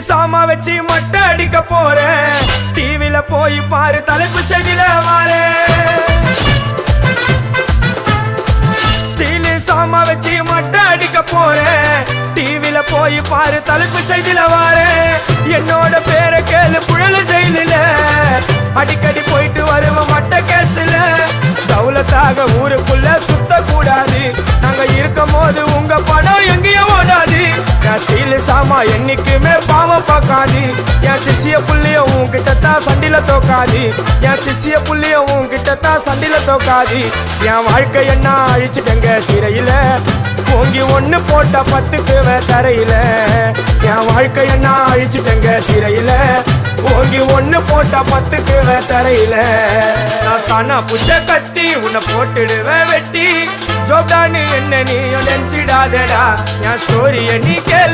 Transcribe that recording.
சாமா வச்சு மொட்டை அடிக்க போறேன். டிவில போய் பாரு தலைப்பு செய்தில வாரே. ஸ்டீல் சாமா வச்சு மொட்டை அடிக்க போறேன். டிவில போய் பாரு தலைப்பு செய்தில வாரே. என்னோட பேரை கேளு புழல ஜெயிலில அடிக்கடி போயிட்டு வருவோம் மட்ட கேஸ்ல. தௌலத்தாக ஊருக்குள்ள சுத்த கூடாது. நாங்க இருக்கும் போது உங்க படம் எங்கேயும் ஓடாது. என் ஸ்டீல் சாமா என்னைக்குமே பாவம் பார்க்காது. என் சிசிய புள்ளிய உன்கிட்ட தான் சண்டில தோக்காது. என் சிசிய புள்ளிய உன்கிட்ட தான் சண்டில தோக்காது. என் வாழ்க்கை என்ன அழிச்சுட்டங்க சிறையில. ஓங்கி ஒண்ணு போட்ட 10க்கு தரையில. என் வாழ்க்கை என்ன அழிச்சுட்டங்க சிறையில. ஓங்கி ஒண்ணு போட்ட 10க்கு தரையில. நான் சானா புஷ கத்தி உன்னை போட்டுடுவேன் வெட்டி. ஜோப்டானு என்ன நீ நினைச்சிடாதடா. என் ஸ்டோரிய நீ கேள்.